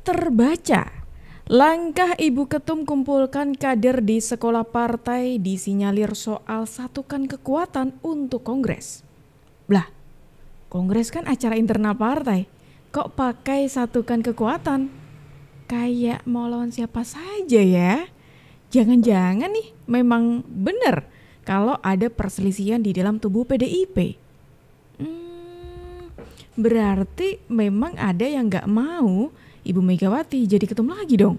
terbaca. Langkah Ibu Ketum kumpulkan kader di sekolah partai disinyalir soal satukan kekuatan untuk Kongres. Lah, Kongres kan acara internal partai. Kok pakai satukan kekuatan? Kayak mau lawan siapa saja ya? Jangan-jangan nih memang benar kalau ada perselisihan di dalam tubuh PDIP. Berarti memang ada yang gak mau Ibu Megawati jadi ketum lagi dong.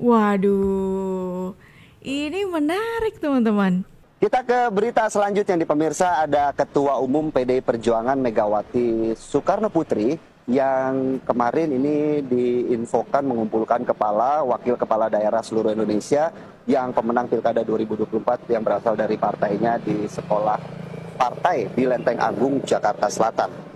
Waduh, ini menarik teman-teman. Kita ke berita selanjutnya nih pemirsa, ada Ketua Umum PDI Perjuangan Megawati Soekarno Putri yang kemarin ini diinfokan mengumpulkan wakil kepala daerah seluruh Indonesia yang pemenang Pilkada 2024 yang berasal dari partainya di sekolah partai di Lenteng Agung, Jakarta Selatan.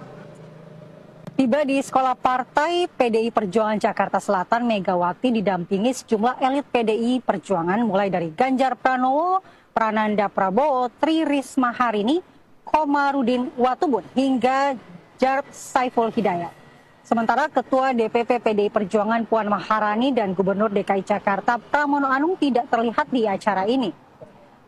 Tiba di sekolah partai PDI Perjuangan Jakarta Selatan, Megawati didampingi sejumlah elit PDI Perjuangan mulai dari Ganjar Pranowo, Prananda Prabowo, Tri Risma Harini, Komarudin Watubun hingga Jarod Saiful Hidayat. Sementara Ketua DPP PDI Perjuangan Puan Maharani dan Gubernur DKI Jakarta Pramono Anung tidak terlihat di acara ini.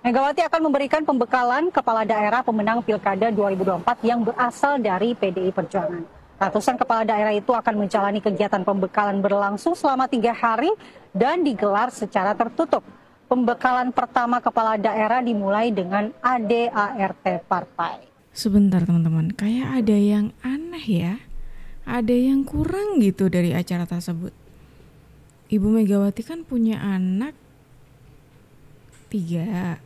Megawati akan memberikan pembekalan kepala daerah pemenang Pilkada 2024 yang berasal dari PDI Perjuangan. Ratusan kepala daerah itu akan menjalani kegiatan pembekalan berlangsung selama 3 hari dan digelar secara tertutup. Pembekalan pertama kepala daerah dimulai dengan ADART partai. Sebentar teman-teman, kayak ada yang aneh ya. Ada yang kurang gitu dari acara tersebut. Ibu Megawati kan punya anak 3,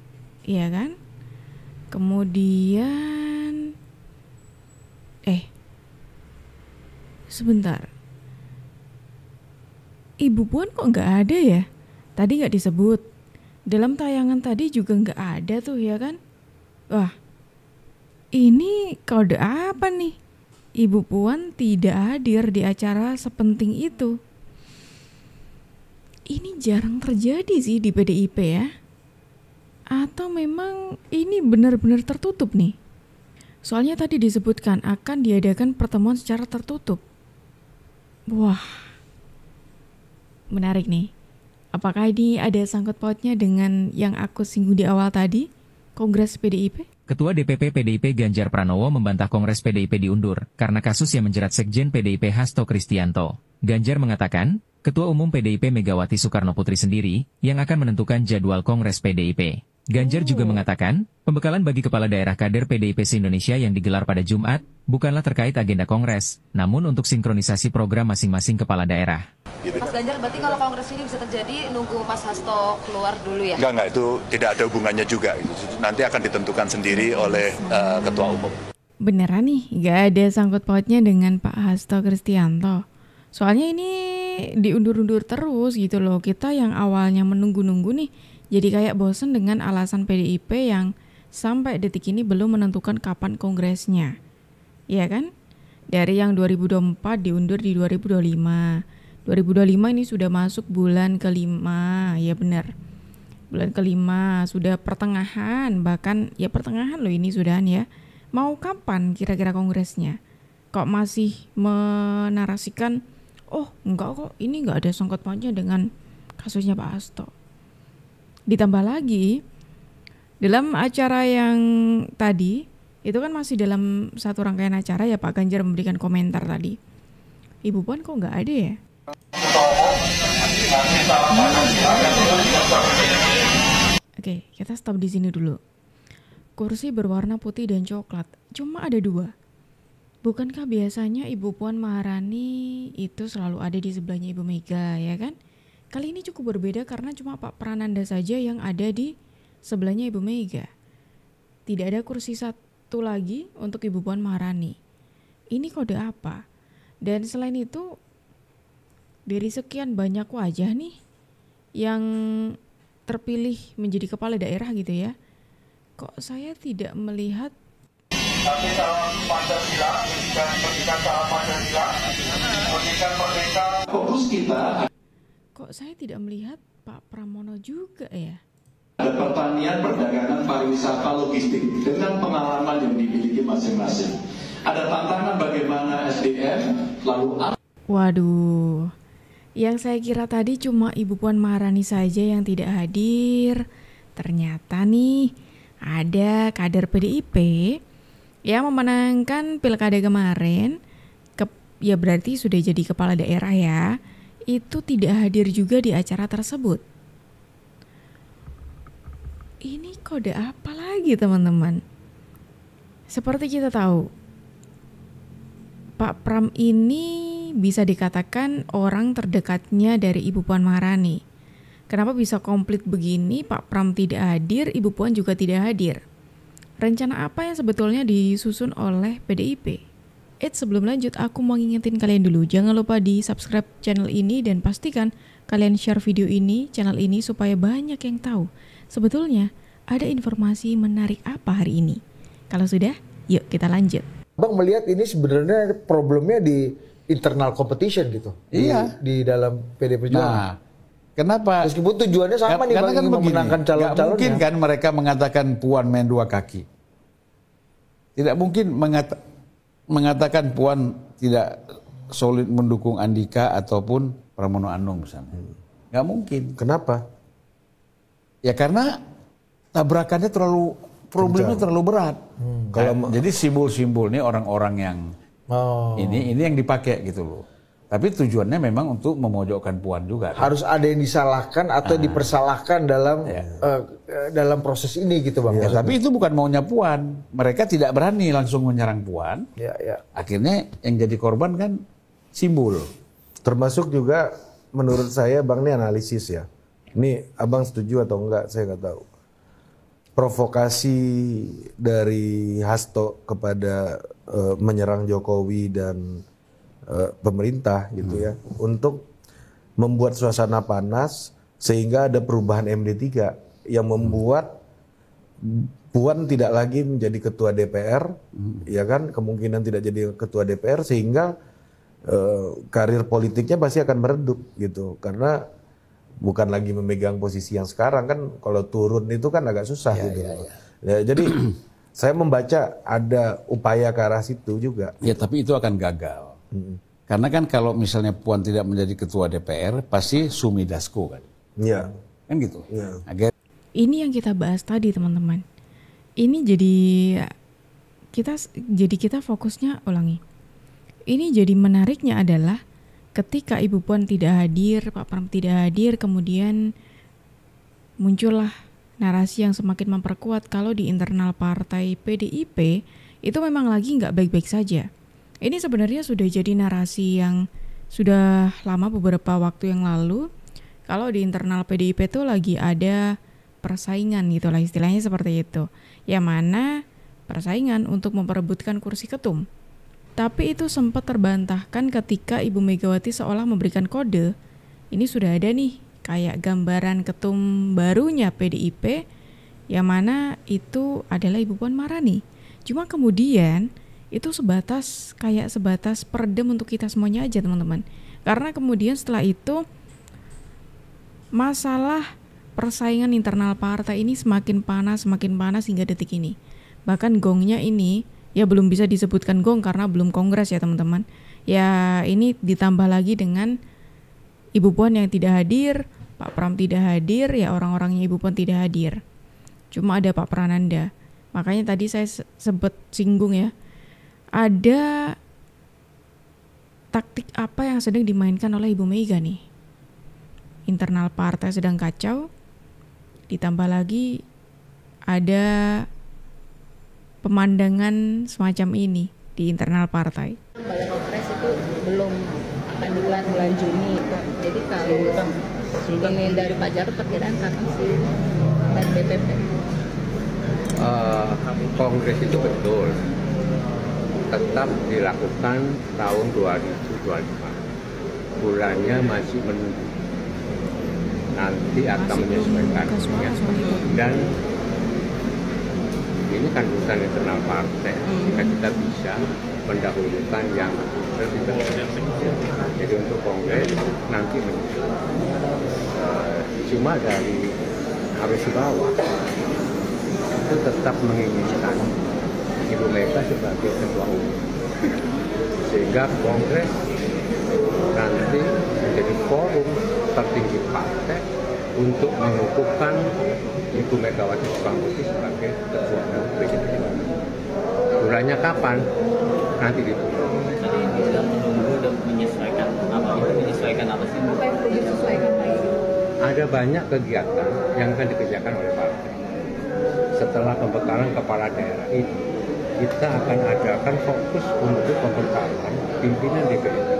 iya kan? Kemudian sebentar, Ibu Puan kok nggak ada ya? Tadi nggak disebut. Dalam tayangan tadi juga nggak ada tuh ya kan? Wah, ini kode apa nih? Ibu Puan tidak hadir di acara sepenting itu. Ini jarang terjadi sih di PDIP ya? Atau memang ini benar-benar tertutup nih? Soalnya tadi disebutkan akan diadakan pertemuan secara tertutup. Wah, menarik nih. Apakah ini ada sangkut pautnya dengan yang aku singgung di awal tadi, Kongres PDIP? Ketua DPP PDIP Ganjar Pranowo membantah Kongres PDIP diundur karena kasus yang menjerat Sekjen PDIP Hasto Kristianto. Ganjar mengatakan, Ketua Umum PDIP Megawati Soekarno Putri sendiri yang akan menentukan jadwal Kongres PDIP. Ganjar juga mengatakan, pembekalan bagi kepala daerah kader PDIP se-Indonesia yang digelar pada Jumat bukanlah terkait agenda Kongres, namun untuk sinkronisasi program masing-masing kepala daerah. Mas Ganjar, berarti kalau Kongres ini bisa terjadi nunggu Mas Hasto keluar dulu ya? Enggak, itu tidak ada hubungannya juga. Nanti akan ditentukan sendiri oleh Ketua Umum. Beneran nih, gak ada sangkut pautnya dengan Pak Hasto Kristianto. Soalnya ini diundur-undur terus gitu loh. Kita yang awalnya menunggu-nunggu nih, jadi kayak bosen dengan alasan PDIP yang sampai detik ini belum menentukan kapan kongresnya. Iya kan? Dari yang 2024 diundur di 2025. 2025 ini sudah masuk bulan ke-5, ya benar. Bulan ke-5, sudah pertengahan, bahkan ya pertengahan loh ini sudahan ya. Mau kapan kira-kira kongresnya? Kok masih menarasikan, oh enggak kok, ini enggak ada sangkut pautnya dengan kasusnya Pak Hasto. Ditambah lagi, dalam acara yang tadi, itu kan masih dalam satu rangkaian acara ya Pak Ganjar memberikan komentar tadi. Ibu Puan kok nggak ada ya? Oke, kita stop di sini dulu. Kursi berwarna putih dan coklat, cuma ada 2. Bukankah biasanya Ibu Puan Maharani itu selalu ada di sebelahnya Ibu Mega, ya kan? Kali ini cukup berbeda karena cuma Pak Prananda saja yang ada di sebelahnya Ibu Mega. Tidak ada kursi satu lagi untuk Ibu Puan Maharani. Ini kode apa? Dan selain itu, dari sekian banyak wajah nih yang terpilih menjadi kepala daerah gitu ya, kok saya tidak melihat salam Pancasila dan pendidikan salam Pancasila, pendidikan merdeka. Fokus kita. Kok saya tidak melihat Pak Pramono juga ya? Ada pertanian, perdagangan, pariwisata, logistik dengan pengalaman yang dimiliki masing-masing. Ada tantangan bagaimana SDM, lalu waduh, Yang saya kira tadi cuma Ibu Puan Maharani saja yang tidak hadir. Ternyata nih ada kader PDIP yang memenangkan pilkada kemarin, ya berarti sudah jadi kepala daerah ya, itu tidak hadir juga di acara tersebut. Ini kode apa lagi teman-teman? Seperti kita tahu, Pak Pram ini bisa dikatakan orang terdekatnya dari Ibu Puan Maharani. Kenapa bisa komplit begini? Pak Pram tidak hadir, Ibu Puan juga tidak hadir. Rencana apa yang sebetulnya disusun oleh PDIP? Sebelum lanjut, aku mau ngingetin kalian dulu. Jangan lupa di subscribe channel ini dan pastikan kalian share video ini, channel ini, supaya banyak yang tahu sebetulnya ada informasi menarik apa hari ini. Kalau sudah, yuk kita lanjut. Bang melihat ini sebenarnya problemnya di internal competition gitu. Iya. Di dalam PD Perjuangan. Nah, kenapa? Meskipun tujuannya sama nih, Bang, kan memenangkan calon-calonnya. Mungkin kan mereka mengatakan Puan main dua kaki. Tidak mungkin mengatakan Puan tidak solid mendukung Andika ataupun Pramono Anung misalnya. Nggak mungkin. Kenapa? Ya karena tabrakannya problemnya terlalu berat. Jadi simbol-simbol ini orang-orang yang ini yang dipakai gitu loh. Tapi tujuannya memang untuk memojokkan Puan juga. Harus ada yang disalahkan atau dipersalahkan dalam proses ini gitu Bang. Ya, tapi itu bukan maunya Puan. Mereka tidak berani langsung menyerang Puan. Akhirnya yang jadi korban kan simbol. Termasuk juga menurut saya Bang, ini analisis ya. Ini Abang setuju atau enggak saya nggak tahu. Provokasi dari Hasto kepada menyerang Jokowi dan pemerintah gitu ya, untuk membuat suasana panas sehingga ada perubahan MD3 yang membuat Puan tidak lagi menjadi ketua DPR, ya kan, kemungkinan tidak jadi ketua DPR, sehingga karir politiknya pasti akan meredup gitu, karena bukan lagi memegang posisi yang sekarang kan, kalau turun itu kan agak susah gitu. Ya, jadi saya membaca ada upaya ke arah situ juga. Ya tapi itu akan gagal. Karena kan kalau misalnya Puan tidak menjadi ketua DPR, pasti Sumi Dasko kan. Iya. Kan gitu. Ya. Ini yang kita bahas tadi teman-teman. Ini jadi kita fokusnya ulangi. Ini jadi menariknya adalah ketika Ibu Puan tidak hadir, Pak Pram tidak hadir, kemudian muncullah narasi yang semakin memperkuat kalau di internal partai PDIP itu memang lagi nggak baik-baik saja. Ini sebenarnya sudah jadi narasi yang sudah lama, beberapa waktu yang lalu. Kalau di internal PDIP itu lagi ada persaingan gitu lah, istilahnya seperti itu. Yang mana persaingan untuk memperebutkan kursi ketum. Tapi itu sempat terbantahkan ketika Ibu Megawati seolah memberikan kode. Ini sudah ada nih kayak gambaran ketum barunya PDIP, yang mana itu adalah Ibu Puan Maharani. Cuma kemudian itu sebatas peredam untuk kita semuanya aja teman-teman. Karena kemudian setelah itu masalah persaingan internal partai ini semakin panas hingga detik ini. Bahkan gongnya ini ya belum bisa disebutkan gong karena belum kongres ya teman-teman. Ya ini ditambah lagi dengan Ibu Puan yang tidak hadir, Pak Pram tidak hadir, ya orang-orangnya Ibu Puan tidak hadir. Cuma ada Pak Prananda. Makanya tadi saya sempat singgung ya. Ada taktik apa yang sedang dimainkan oleh Ibu Mega nih? Internal partai sedang kacau, ditambah lagi ada pemandangan semacam ini di internal partai. Balai Kongres itu belum akan digelar bulan Juni, jadi kalau ini dari Pak Jarod perkiraan kapan sih dan DPP? Kongres itu betul tetap dilakukan tahun 2025. Bulannya masih menunggu. Nanti akan menyesuaikan. Dan ini kan urusan internal partai. Jika kita bisa mendahulukan yang lebih baik. Jadi untuk kongres nanti menyusul. Cuma dari arus bawah itu tetap menginginkan Ibu Mega sebagai ketua umum, sehingga kongres nanti menjadi forum tertinggi partai untuk mengukuhkan Ibu Megawati Soekarno Putri sebagai ketua umum PDI Perjuangan. Bulannya kapan? Nanti ditunggu. Tadi bilang menunggu dan menyesuaikan apa? Itu menyesuaikan apa sih? Apa yang perlu disesuaikan lagi? Ada banyak kegiatan yang akan dikerjakan oleh partai. Setelah pembekalan kepala daerah ini, kita akan adakan fokus untuk pembekalan pimpinan DPRD.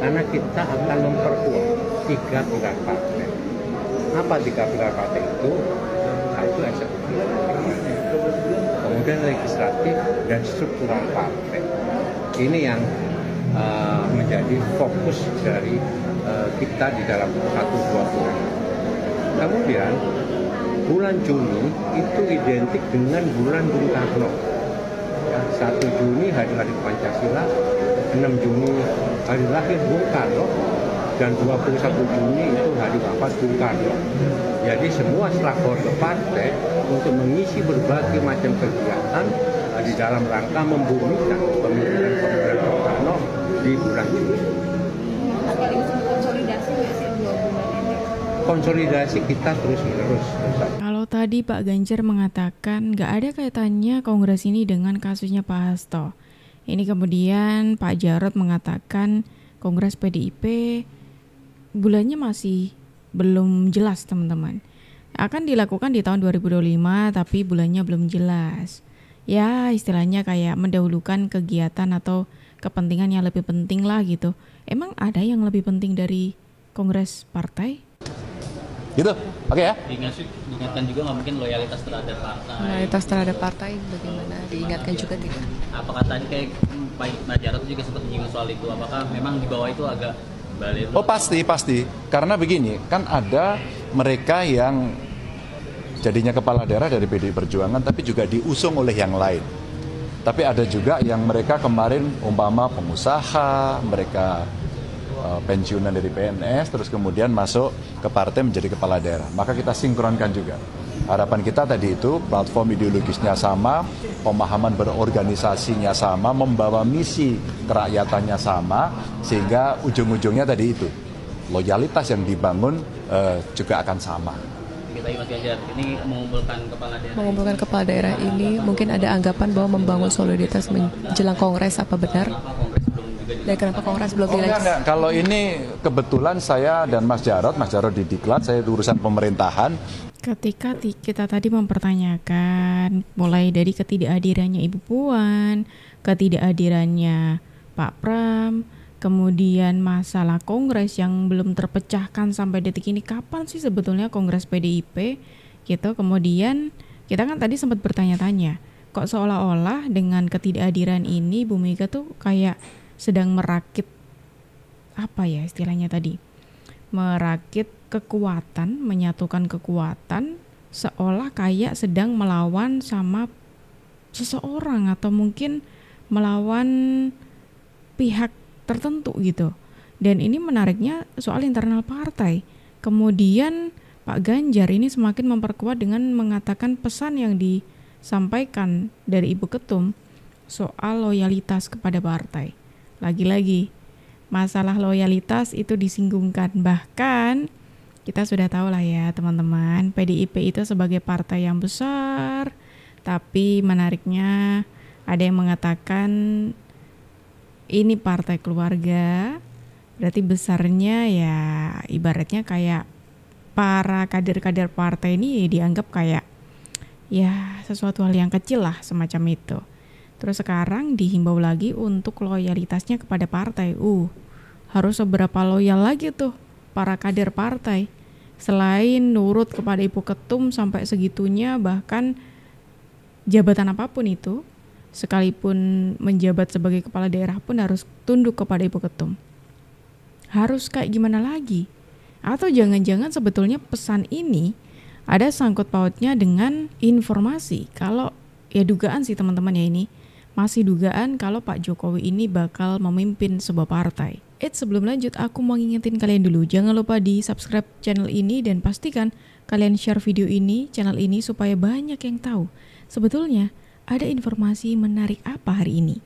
Karena kita akan memperkuat 3 pilar partai. Apa 3 pilar partai itu? Satu, eksekutif, kemudian legislatif dan struktural partai. Ini yang menjadi fokus dari kita di dalam 1-2 bulan. Kemudian bulan Juni itu identik dengan bulan Bung Karno. 1 Juni hari lahir Pancasila, 6 Juni hari lahir Bung Karno, dan 21 Juni itu hari wafat Bung Karno. Jadi semua stakeholder partai untuk mengisi berbagai macam kegiatan di dalam rangka membumikan pemimpinan Bung Karno di bulan Juni. Sekaligus konsolidasi nggak sih 2 bulan ini? Konsolidasi kita terus-menerus. Kalau tadi Pak Ganjar mengatakan nggak ada kaitannya kongres ini dengan kasusnya Pak Hasto. Ini kemudian Pak Jarod mengatakan kongres PDIP bulannya masih belum jelas teman-teman. Akan dilakukan di tahun 2025 tapi bulannya belum jelas. Ya istilahnya kayak mendahulukan kegiatan atau kepentingan yang lebih penting lah gitu. Emang ada yang lebih penting dari kongres partai? Gitu, oke ya? Diingatkan juga nggak mungkin loyalitas terhadap partai. Loyalitas terhadap partai bagaimana? Diingatkan juga tidak? Apakah tadi kayak Pak Jarod juga sempat menyinggung soal itu? Apakah memang di bawah itu agak balik? Oh pasti. Karena begini, kan ada mereka yang jadinya kepala daerah dari PDI Perjuangan tapi juga diusung oleh yang lain. Tapi ada juga yang mereka kemarin umpama pengusaha, mereka pensiunan dari PNS, terus kemudian masuk ke partai menjadi kepala daerah. Maka kita sinkronkan juga. Harapan kita tadi itu platform ideologisnya sama, pemahaman berorganisasinya sama, membawa misi kerakyatannya sama, sehingga ujung-ujungnya tadi itu loyalitas yang dibangun juga akan sama. Kita Mas Ganjar, ini mengumpulkan kepala daerah ini mungkin ada anggapan bahwa membangun soliditas menjelang kongres, apa benar? Dan kenapa kongres belum dilanjutkan? Enggak. Kalau ini kebetulan saya dan Mas Jarod di Diklat, saya urusan pemerintahan. Ketika kita tadi mempertanyakan mulai dari ketidakhadirannya Ibu Puan, ketidakhadirannya Pak Pram, kemudian masalah kongres yang belum terpecahkan sampai detik ini, kapan sih sebetulnya kongres PDIP gitu. Kemudian kita kan tadi sempat bertanya-tanya, kok seolah-olah dengan ketidakhadiran ini Bu Mega tuh kayak sedang merakit apa ya istilahnya tadi, merakit kekuatan, menyatukan kekuatan, seolah kayak sedang melawan sama seseorang atau mungkin melawan pihak tertentu gitu. Dan ini menariknya soal internal partai. Kemudian Pak Ganjar ini semakin memperkuat dengan mengatakan pesan yang disampaikan dari Ibu Ketum soal loyalitas kepada partai. Lagi-lagi masalah loyalitas itu disinggungkan. Bahkan kita sudah tahu lah ya teman-teman, PDIP itu sebagai partai yang besar, tapi menariknya ada yang mengatakan ini partai keluarga, berarti besarnya ya ibaratnya kayak para kader-kader partai ini dianggap kayak ya sesuatu hal yang kecil lah semacam itu. Terus sekarang dihimbau lagi untuk loyalitasnya kepada partai. Harus seberapa loyal lagi tuh para kader partai. Selain nurut kepada Ibu Ketum sampai segitunya, bahkan jabatan apapun itu, sekalipun menjabat sebagai kepala daerah pun harus tunduk kepada Ibu Ketum. Harus kayak gimana lagi? Atau jangan-jangan sebetulnya pesan ini ada sangkut pautnya dengan informasi. Kalau ya dugaan sih teman-teman ya, ini masih dugaan kalau Pak Jokowi ini bakal memimpin sebuah partai. Sebelum lanjut aku mau ngingetin kalian dulu, jangan lupa di subscribe channel ini dan pastikan kalian share video ini, channel ini supaya banyak yang tahu sebetulnya ada informasi menarik apa hari ini.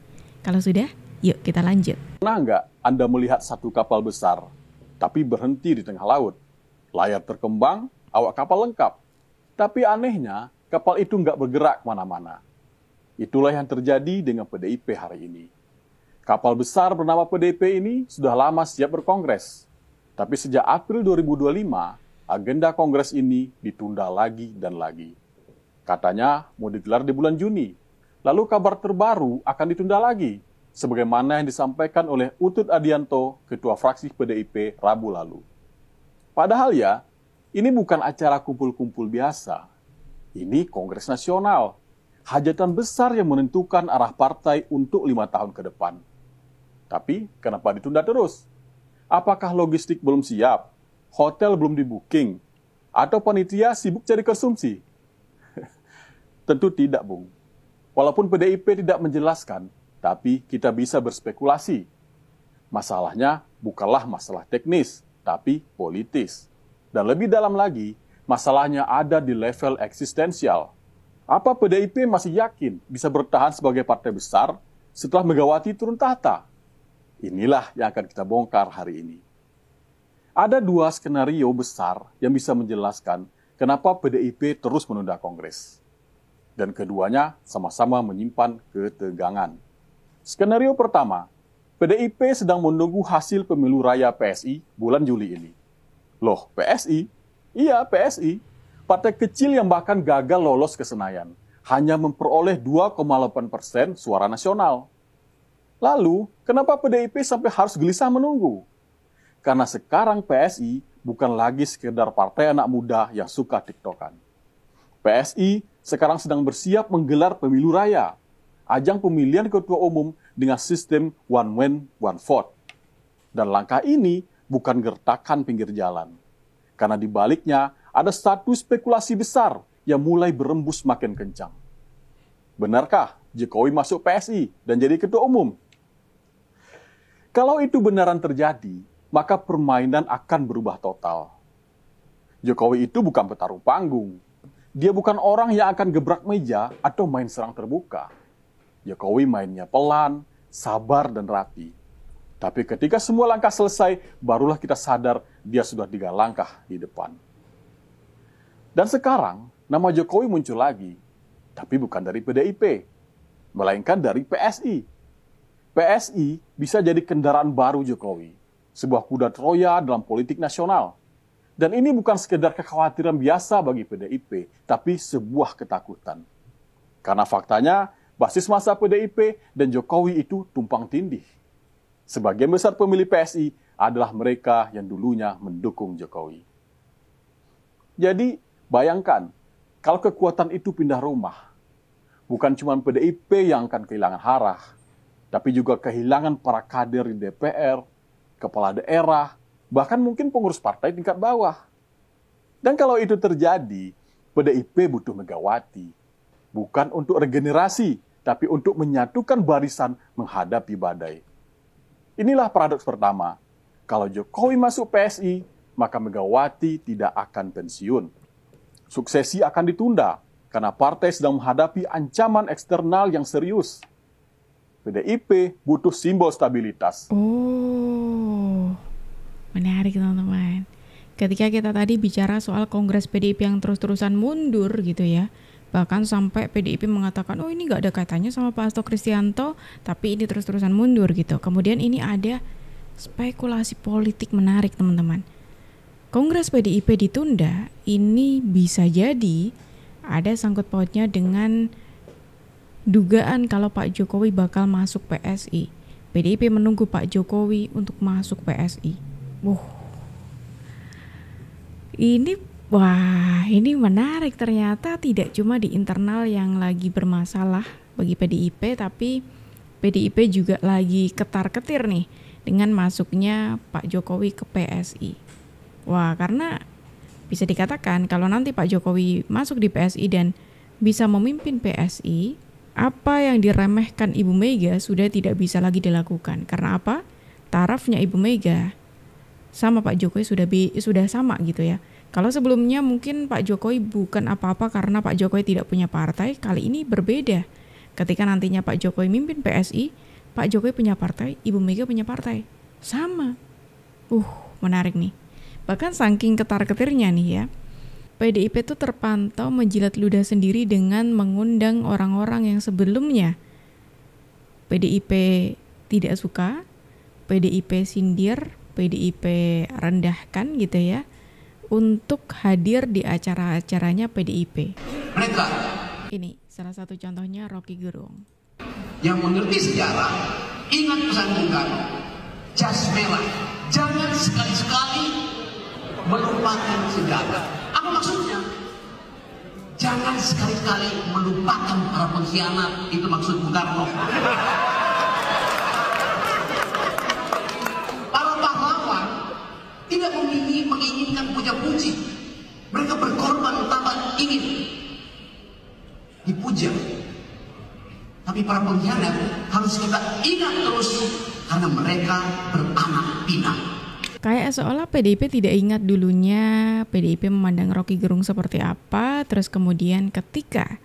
Kalau sudah, Yuk kita lanjut. Pernah nggak Anda melihat satu kapal besar, tapi berhenti di tengah laut? Layar terkembang, awak kapal lengkap. Tapi anehnya, kapal itu nggak bergerak kemana-mana. Itulah yang terjadi dengan PDIP hari ini. Kapal besar bernama PDIP ini sudah lama siap berkongres. Tapi sejak April 2025, agenda kongres ini ditunda lagi dan lagi. Katanya mau digelar di bulan Juni. Lalu kabar terbaru akan ditunda lagi, sebagaimana yang disampaikan oleh Utut Adianto, Ketua Fraksi PDIP, Rabu lalu. Padahal ya, ini bukan acara kumpul-kumpul biasa. Ini Kongres Nasional, hajatan besar yang menentukan arah partai untuk 5 tahun ke depan. Tapi kenapa ditunda terus? Apakah logistik belum siap? Hotel belum di-booking? Atau panitia sibuk cari konsumsi? Tentu tidak, Bung. Walaupun PDIP tidak menjelaskan, tapi kita bisa berspekulasi. Masalahnya bukanlah masalah teknis, tapi politis. Dan lebih dalam lagi, masalahnya ada di level eksistensial. Apa PDIP masih yakin bisa bertahan sebagai partai besar setelah Megawati turun tahta? Inilah yang akan kita bongkar hari ini. Ada 2 skenario besar yang bisa menjelaskan kenapa PDIP terus menunda kongres. Dan keduanya sama-sama menyimpan ketegangan. Skenario pertama, PDIP sedang menunggu hasil pemilu raya PSI bulan Juli ini. Loh, PSI? Iya, PSI. Partai kecil yang bahkan gagal lolos ke Senayan. Hanya memperoleh 2,8% suara nasional. Lalu, kenapa PDIP sampai harus gelisah menunggu? Karena sekarang PSI bukan lagi sekedar partai anak muda yang suka tiktokan. PSI sekarang sedang bersiap menggelar pemilu raya, ajang pemilihan ketua umum dengan sistem one man, one vote. Dan langkah ini bukan gertakan pinggir jalan. Karena di baliknya ada satu spekulasi besar yang mulai berembus makin kencang. Benarkah Jokowi masuk PSI dan jadi ketua umum? Kalau itu benaran terjadi, maka permainan akan berubah total. Jokowi itu bukan petarung panggung. Dia bukan orang yang akan gebrak meja atau main serang terbuka. Jokowi mainnya pelan, sabar, dan rapi. Tapi ketika semua langkah selesai, barulah kita sadar dia sudah 3 langkah di depan. Dan sekarang, nama Jokowi muncul lagi. Tapi bukan dari PDIP, melainkan dari PSI. PSI bisa jadi kendaraan baru Jokowi, sebuah kuda Troya dalam politik nasional. Dan ini bukan sekedar kekhawatiran biasa bagi PDIP, tapi sebuah ketakutan. Karena faktanya, basis massa PDIP dan Jokowi itu tumpang tindih. Sebagian besar pemilih PSI adalah mereka yang dulunya mendukung Jokowi. Jadi, bayangkan, kalau kekuatan itu pindah rumah, bukan cuma PDIP yang akan kehilangan arah, tapi juga kehilangan para kader di DPR, kepala daerah, bahkan mungkin pengurus partai tingkat bawah. Dan kalau itu terjadi, PDIP butuh Megawati. Bukan untuk regenerasi, tapi untuk menyatukan barisan menghadapi badai. Inilah paradoks pertama. Kalau Jokowi masuk PSI, maka Megawati tidak akan pensiun. Suksesi akan ditunda, karena partai sedang menghadapi ancaman eksternal yang serius. PDIP butuh simbol stabilitas. Oh, menarik teman-teman. Ketika kita tadi bicara soal Kongres PDIP yang terus-terusan mundur gitu ya, bahkan sampai PDIP mengatakan, oh ini gak ada kaitannya sama Pak Hasto Kristianto, tapi ini terus-terusan mundur gitu. Kemudian ini ada spekulasi politik menarik teman-teman. Kongres PDIP ditunda, ini bisa jadi ada sangkut pautnya dengan dugaan kalau Pak Jokowi bakal masuk PSI. PDIP menunggu Pak Jokowi untuk masuk PSI. Ini menarik, ternyata tidak cuma di internal yang lagi bermasalah bagi PDIP, tapi PDIP juga lagi ketar-ketir nih dengan masuknya Pak Jokowi ke PSI. Wah, karena bisa dikatakan kalau nanti Pak Jokowi masuk di PSI dan bisa memimpin PSI, apa yang diremehkan Ibu Mega sudah tidak bisa lagi dilakukan. Karena apa? Tarafnya Ibu Mega sama Pak Jokowi sudah sama gitu ya. Kalau sebelumnya mungkin Pak Jokowi bukan apa-apa karena Pak Jokowi tidak punya partai, kali ini berbeda. Ketika nantinya Pak Jokowi mimpin PSI, Pak Jokowi punya partai, Ibu Mega punya partai. Sama. Menarik nih. Bahkan saking ketar-ketirnya nih ya, PDIP itu terpantau menjilat ludah sendiri dengan mengundang orang-orang yang sebelumnya PDIP tidak suka, PDIP sindir, PDIP rendahkan gitu ya, untuk hadir di acara-acaranya PDIP. Mereka ini salah satu contohnya Rocky Gerung. Yang mengerti sejarah, ingat pesan Bung Karno, jas merah, jangan sekali-sekali melupakan sejarah. Apa maksudnya? Jangan sekali-kali melupakan para pengkhianat, itu maksud Bung Karno. Para pahlawan tidak menginginkan puja-puji. Mereka berkorban tanpa ingin dipuja. Tapi para pengkhianat harus kita ingat terus karena mereka beranak pinak. Kayak seolah PDIP tidak ingat dulunya PDIP memandang Rocky Gerung seperti apa, terus kemudian ketika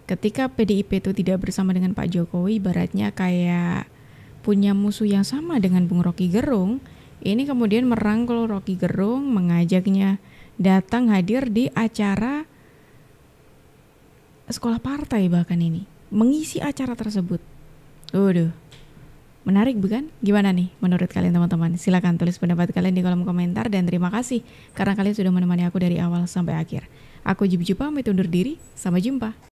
PDIP itu tidak bersama dengan Pak Jokowi, ibaratnya kayak punya musuh yang sama dengan Bung Rocky Gerung, ini kemudian merangkul Rocky Gerung, mengajaknya datang hadir di acara sekolah partai bahkan ini, mengisi acara tersebut. Menarik bukan? Gimana nih menurut kalian teman-teman? Silakan tulis pendapat kalian di kolom komentar dan terima kasih karena kalian sudah menemani aku dari awal sampai akhir. Aku Jibi pamit undur diri, sampai jumpa.